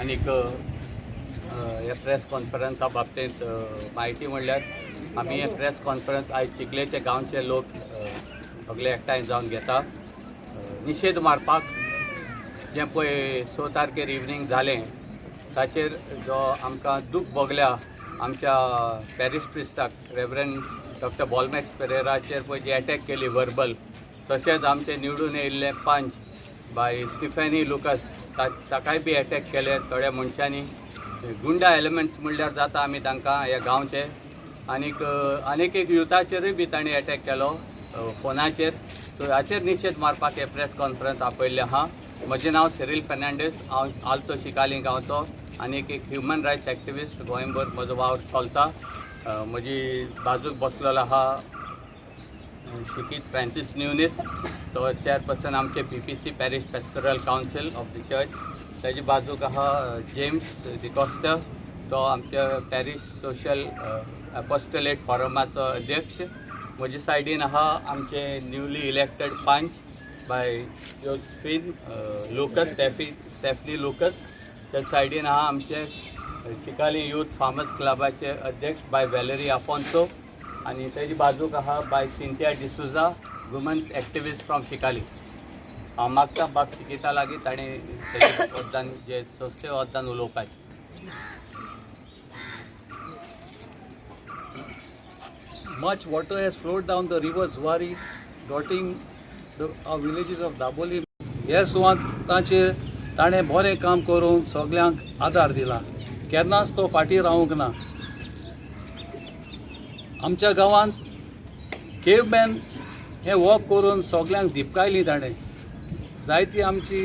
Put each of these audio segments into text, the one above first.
आनीक हे प्रेस कॉन्फरन्सा बाबतींत म्हायती म्हणल्यार आमी हे प्रेस कॉन्फरन्स आयज चिखलेचे गांवचे लोक सगळे एकठांय जावन घेता निशेध मारपाक जे पळय 6 तारखेर इवनिंग जालें ताचेर जो आमकां दूख भोगल्या आमच्या पॅरिश प्रिस्टाक रेव्हरंड डॉक्टर बॉलमॅक्स पेरेराचेर पळय जी अटॅक केली वर्बल तशेंच आमचे निवडून येयल्ले पंच बाय स्टिफेनी लुकस ताकाय बी अटॅक केले थोड्या मनशांनी गुंडा एलिमेंट्स म्हणल्यार जाता आमी तांकां ह्या गांवचे आनीक एक युथाचेरूय बी तांणी अटॅक केलो फोनाचेर सो हाचेर निशेध मारपाक हे प्रेस कॉन्फरन्स आपयल्लें आहा म्हजें नांव सिरील फेर्नांडीस हांव आल्तो शिकाली गांवचो आनीक एक ह्युमन रायट्स एक्टिविस्ट गोंयभर म्हजो वावर चलता म्हजी बाजूक बसलेलो आहा शिकीत फ्रांसीस न्यूनीस तो चेअरपर्सन आमचे PPC parish pastoral council of the church ताजे बाजूक आहा जेम्स डिकॉस्टर तो आमच्या पॅरिश सोशल अपोस्टोलेट फॉरमाचो अध्यक्ष म्हजे सायडीन आहा आमचे newly elected panch by Josephine Lucas Stephanie Lucas त्या सायडीन आहा आमचे चिकाली यूथ फार्मर्स क्लबाचे अध्यक्ष बाय वॅलेरी आफोन्सो आनी तेजी बाजूक आहा by Cynthia D'Souza women's activist from Chicalim हांव मागता बाग शिकिता लागीं ताणें तेजे वद्दान जे सोंसे वद्दान उलोवपाचें Much water has flowed down the river Zuari, dotting our villages of Daboli. हे सुवातांचेर ताणें बरें काम करून सगळ्यांक आदार दिला केन्नाच तो फाटीं रावूंक ना आमच्या गांवांत केवमॅन हे वर्क करून सगळ्यांक दिपकायली ताणें जायती आमची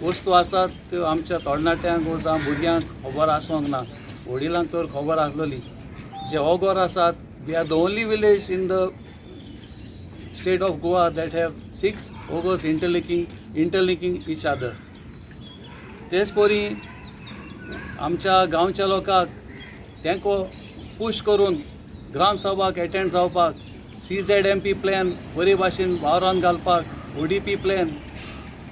वस्तू आसात त्यो आमच्या तरणाट्यांक जावं भुरग्यांक खबर आसोंक ना वडिलांक तर खबर आसलेली जे ओगोर आसात we are the only village in the state of Goa that have 6 ogres interlinking each other. तेच परी आमच्या गांवच्या लोकांक तेंको पुश करून ग्रामसभाक अटेंड जावपाक CZMP प्लॅन बरे भाशेन वावरान घालपाक ODP प्लॅन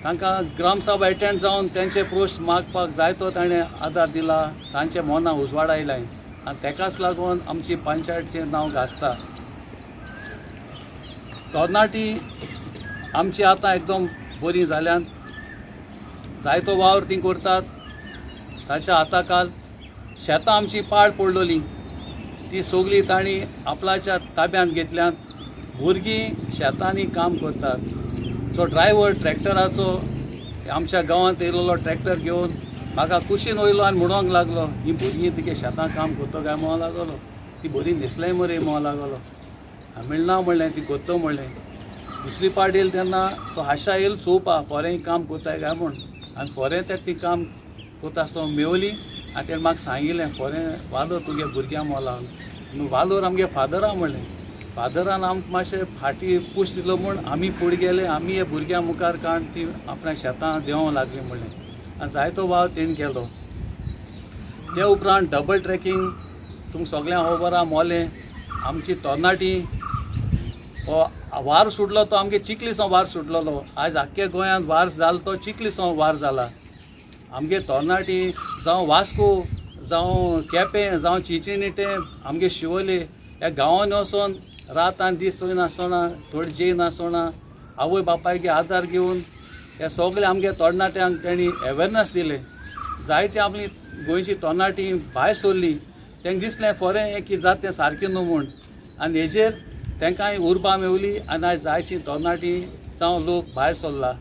तांकां ग्रामसभा अटेंड जावन तेंचे पोस्ट मागपाक जायतो ताणें आदार दिला तांचे मनां उजवाड आयलाय आनी तेकाच लागून आमची पंचायतचें नांव गाजता तरणाटी आमची आतां एकदम बरी जाल्यात जायतो वावर ती करतात ताच्या हाताखाल शेतां आमची पाड पडलेली ती सगळी तांणी आपल्याच्या ताब्यांत घेतल्यात भुरगीं शेतांनी काम करतात जो ड्रायव्हर ट्रॅक्टराचो आमच्या गांवांत येयलो ट्रॅक्टर घेवन म्हाका कुशीन वयलो आनी म्हणोंक लागलो ही भुरगीं तुगे शेतां काम करतो काय म्हणूंक लागलो ती बरी दिसलें मरे म्हणूंक लागलो हांवें म्हणना म्हणलें ती करतो म्हणलें दुसरी पाट येयली तेन्ना तो आशा येयलो चोवपा फोरें काम कोताय काय म्हूण आनी फोरें तेका ती काम कोता आसतना मेवली आनी तेणें म्हाका सांगिल्लें फोरें वालो तुगे भुरग्यां म्हणूंक लागलो वालोर आमगे फादरा म्हणलें फादरान आमकां मातशें फाटीं पुश दिलो म्हूण आमी फुडें गेले आमी हे भुरग्यां मुखार काडून ती आपल्या शेतां देंवोंक लागली म्हणलें आनी जायतो वाव तेणें केलो ते उपरांत डबल ट्रॅकिंग तुमकां सगळ्यांक खबर आहा मोलें आमची तरणाटी हो वार सुटलो तो आमगे चिखलीसां वार सुटलेलो आयज आख्खे गोंयांत वार जालो तो चिखलीसां वार जाला आमगे तरणाटी जावं वास्को जावं केपें जावं चिचिनीटे आमगे शिवोले ह्या गांवांनी वचोन रात आनी दीस नासतना थोडी जेय नासतना आवय बापायगे आदार घेवन हे सगळे आमगे तरणाट्यांक तेणी अवेरनस दिले जायती आपली गोंयची तरणाटी भायर सरली तांकां दिसलें फोरें हें कितें जाता तें सारकें न्हू म्हूण आनी हेजेर तांकांय उर्बा मेवली आनी आयज जायची तरणाटी जावं लोक भायर सरला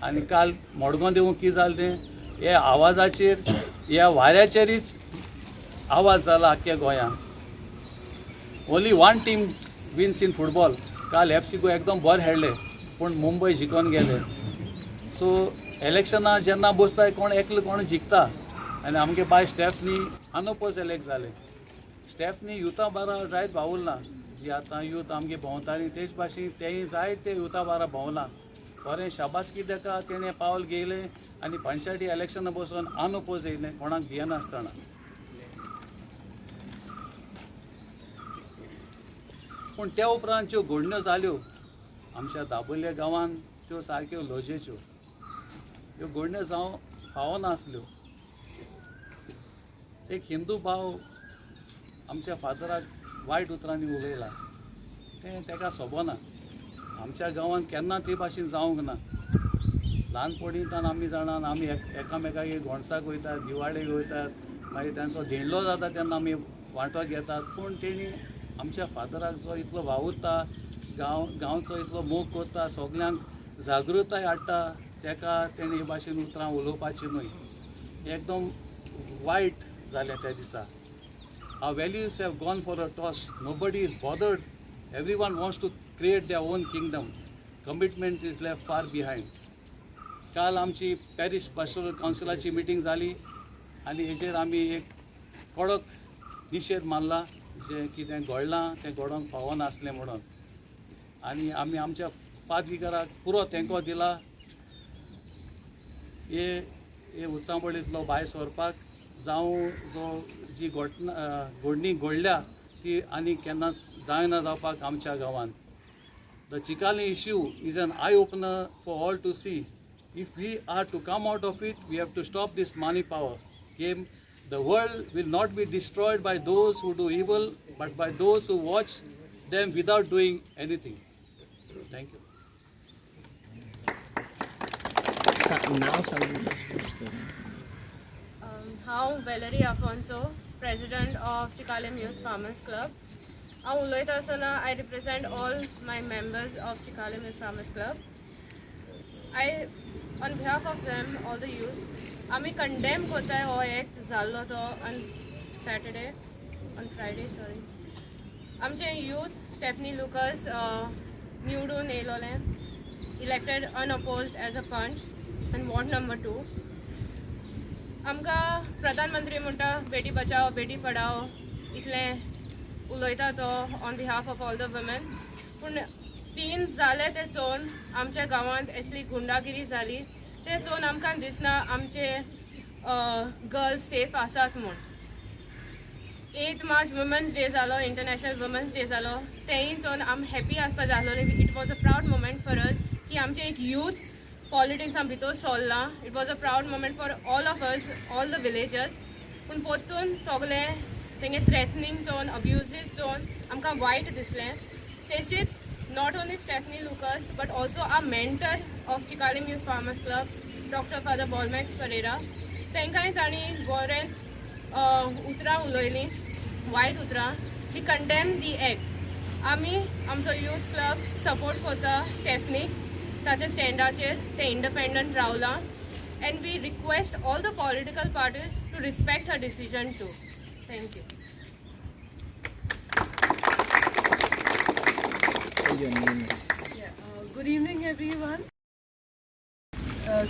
आनी काल मडगांव देवूं कितें जालें तें हे आवाजाचेर ह्या वाऱ्याचेरच आवाज जाला आख्ख्या गोंयांत only one team wins in football काल FC गोवा एकदम बरें खेळ्ळे पूण मुंबय जिखून गेले सो इलेक्शनां जेन्ना बसताय कोण एकलो कोण जिखता आनी आमगे बाय स्टेफनी अनोपोज इलेक्ट जाले स्टेफनी युथा बारा जायत भावुरना जी आतां यूथ आमगे भोंवताली तेच भाशेन तेय जायते युथा बारा भोंवला बरें शाबासकी तेका तेणें पावल घेयलें आनी पंचायती इलेक्शनां बसून अनोपोज येयलें कोणाक भियेनासतना पूण त्या उपरांत ज्यो घडण्यो जाल्यो आमच्या दाबोले गांवांत त्यो सारक्यो लोजेच्यो ह्यो घडण्यो जावं फावो नासल्यो एक हिंदू भाव आमच्या फादराक वायट उतरांनी उलयला तें ताका सोबना. आमच्या गांवांत केन्ना ते भाशेन जावंक ना. ल्हानपणींतल्यान आमी जाणान आमी एकामेकाक घोणसाक वयतात, दिवाळेक वयतात, मागीर तांचो धेंडलो जाता तेन्ना आमी वांटो घेतात. पूण तेणी आमच्या फादराक जो इतलो वावुरता, गांवचो इतलो मोग करता, सगल्यांक जागृताय हाडटा, ताका तेणी हे भाशेन उतरां उलोवपाची न्हय. एकदम वायट जालें त्या दिसा. Our values have gone for a toss. Nobody is bothered. Everyone wants to create their own kingdom. Commitment is left far behind. काल आमची पॅरिस पास्टोरल कावन्सिलाची मिटींग जाली आनी हेजेर आमी एक कडक निशेध मारला. जें कितें घडलां तें घडोवंक फावो नासलें म्हणून. आनी आमी आमच्या पादविकाराक पुरो तेंको दिला हे उचांबळींतलो भायर सरपाक. जावं जी घडणी घडल्या ती आनी केन्नाच जायना जावपाक आमच्या गांवांत. The Chicalim issue is an eye opener for all to see. If we are to come out of it, we have to stop this money power game. The world will not be destroyed by those who do evil, but by those who watch them without doing anything. Thank you. How Valerie Afonso, President of Chikalem Youth Farmers Club. I represent all my members of Chikalem Youth Farmers Club. On behalf of them, all the youth, आमी condemn करताय हो act जाल्लो तो on Friday. आमचे youth Stephanie Lucas निवडून येयलोलें, elected unopposed as a panch in ward number 2. आमकां प्रधानमंत्री म्हणटा बेटी बचाओ बेटी पढाओ इतलें उलयता तो on behalf of all the women. पूण सीन जाले ते चोवन आमच्या गांवांत असली गुंडागिरी जाली ते चोवन आमकां दिसना आमचे गर्ल्स सेफ आसात म्हूण. 8 मार्च वुमन्स डे जालो, इंटरनॅशनल वुमन्स डे जालो. तेंय चोवन आमी हॅपी आसपा जाय आसलोलें. It was a proud moment for us की आमचे एक यूथ पॉलिटिक्सान भितर सरलां. It was a proud moment for all of us, all the villagers. पूण पोत्तून सगलें तेंगे थ्रेटनींग चोवन, अब्युजीस चोवन आमकां वायट दिसलें. तशीच not only Stephanie Lucas but also our mentor of Chikalem Youth Farmers Club, Dr. Father Bolmax Pereira. तेंकाय तांणी बरेंच उतरां उलयलीं, वायट उतरां. We condemn the act. आमी आमचो यूथ क्लब सपोर्ट करता स्टेफनीक ताच्या स्टँडाचेर. ते इंडिपेंडंट रावलां. And we request all the political parties to respect her decision too. Thank you. Good evening, everyone.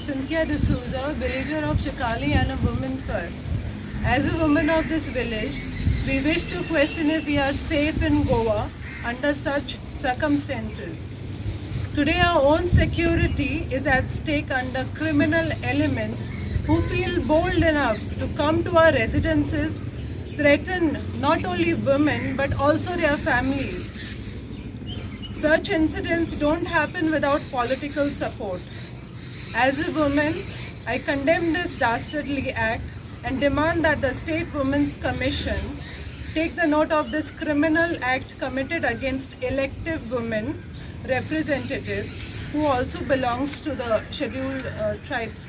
Cynthia D'Souza, villager of Chikali and a woman first. As a woman of this village, we wish to question if we are safe in Goa under such circumstances. Today, our own security is at stake under criminal elements who feel bold enough to come to our residences, threaten not only women but also their families. Such incidents don't happen without political support. As a woman, I condemn this dastardly act and demand that the State Women's Commission take the note of this criminal act committed against elective women representative who also belongs to the scheduled tribes.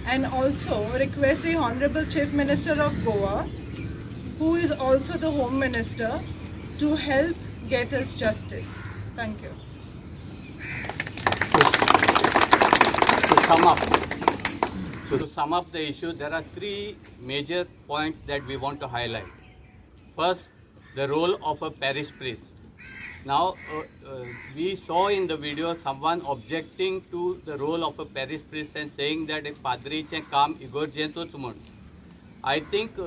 And also request the Honorable Chief Minister of Goa, who is also the Home Minister, to help get us justice. Thank you. To sum up the issue, there are 3 major points that we want to highlight. First, the role of a parish priest. Now, we saw in the video someone objecting to the role of a parish priest and saying that a padriche kam igorjentoch mun. I think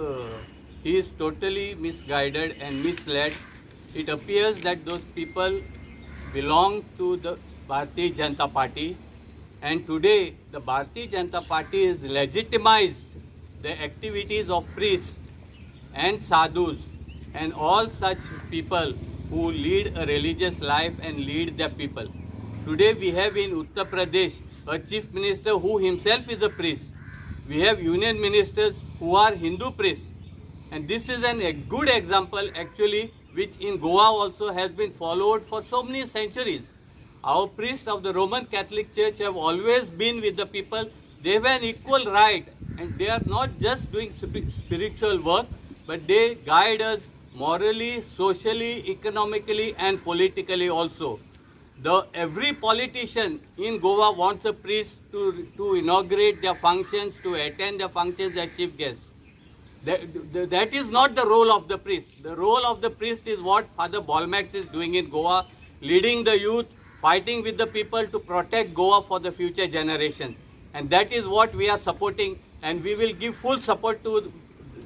he is totally misguided and misled. It appears that those people belong to the Bharatiya Janata Party, and today the Bharatiya Janata Party has legitimized the activities of priests and sadhus and all such people who lead a religious life and lead their people. Today we have in Uttar Pradesh a chief minister who himself is a priest. we have union ministers who are Hindu priests. And this is a good example actually, which in Goa also has been followed for so many centuries. Our priests of the Roman Catholic Church have always been with the people. They have an equal right, and they are not just doing spiritual work, but they guide us morally, socially, economically and politically also. Every politician in Goa wants a priest to inaugurate their functions, to attend their functions as chief guest. That is not the role of the priest. The role of the priest is what Father Bolmax is doing in Goa, leading the youth, fighting with the people to protect Goa for the future generation. And that is what we are supporting, and we will give full support to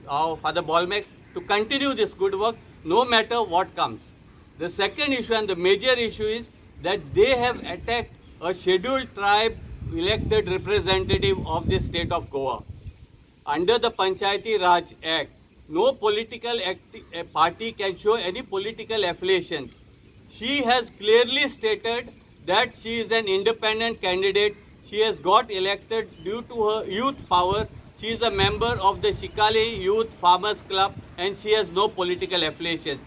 our Father Bolmax to continue this good work no matter what comes. The second issue and the major issue is that they have attacked a scheduled tribe elected representative of the state of Goa. Under the Panchayati Raj Act, no political party can show any political affiliation. She has clearly stated that she is an independent candidate. She has got elected due to her youth power. She is a member of the Shikali Youth Farmers Club and she has no political affiliation.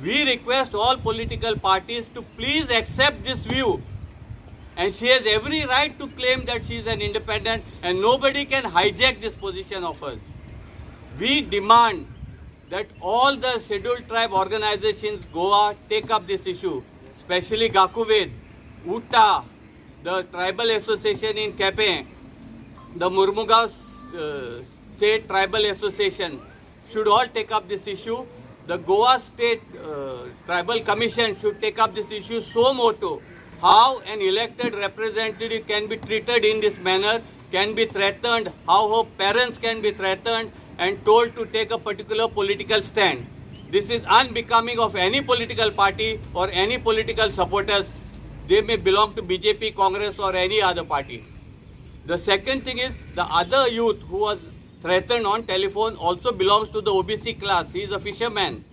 We request all political parties to please accept this view. And she has every right to claim that she is an independent and nobody can hijack this position of hers. We demand that all the scheduled tribe organizations Goa take up this issue, especially Gakuved, Uta, the Tribal Association in Kepe, the Murmugao State Tribal Association should all take up this issue. The Goa State Tribal Commission should take up this issue so moto. How an elected representative can be treated in this manner, can be threatened, how her parents can be threatened and told to take a particular political stand. This is unbecoming of any political party or any political supporters. They may belong to BJP, Congress or any other party. The second thing is the other youth who was threatened on telephone also belongs to the OBC class. He is a fisherman.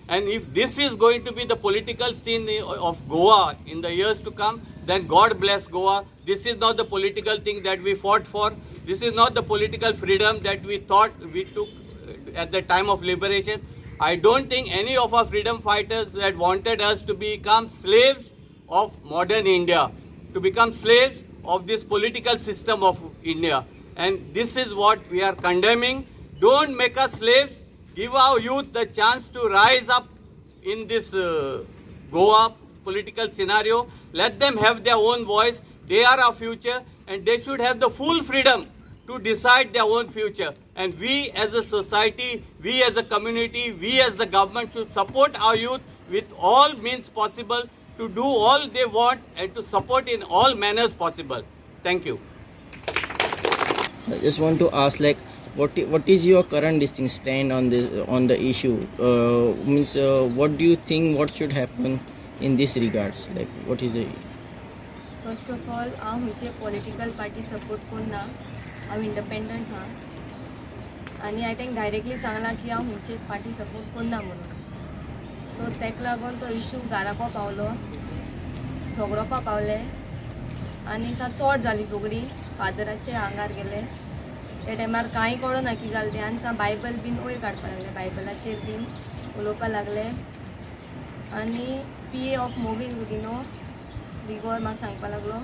And if this is going to be the political scene of Goa in the years to come, then God bless Goa. This is not the political thing that we fought for. This is not the political freedom that we thought we took at the time of liberation. I don't think any of our freedom fighters that wanted us to become slaves of modern India, to become slaves of this political system of India. And this is what we are condemning. Don't make us slaves. Give our youth the chance to rise up in this Goa political scenario. Let them have their own voice. They are our future and they should have the full freedom to decide their own future. And we as a society, we as a community, we as the government should support our youth with all means possible to do all they want and to support in all manners possible. Thank you. I just want to ask, like, what is your current stand on the issue? What do you think? What should happen in this regards? Like, what is it? First of all हांव खंयचे political party support करना. हांव independent हा आनी हांवें तांकां directly सांगलां की हांव खंयचे पार्टी सपोर्ट करना म्हणून. सो ताका लागून तो इश्यू घारापा पावलो, झगडोपा पावले आनी सा चड जाली झगडी. फादराचे आंगार गेले. त्या टायमार कांय कळना की जालें तें. आनी सा बायबल बीन वयर काडपा लागले, बायबलाचेर बीन उलोवपा लागले. आनी PA ऑफ मोवींग उदिनो रिगोर म्हाका सांगपा लागलो,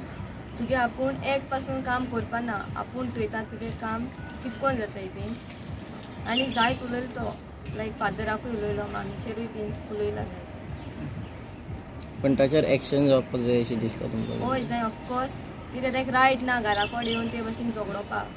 तुगे आपूण एक पासून काम करपा ना, आपूण चोयता तुगे काम कितकोन जाताय तें. आनी जायत उलयलो तो, लायक फादराकूय उलयलो, मामीचेरूय बीन उलयला जाय. पण ताचेर एक्शन जावपाक जाय अशें दिसता तुमकां? हय जाय ऑफकोर्स. कित्याक ताका रायट ना घरा कडेन येवन ते भशेन झगडोवपाक.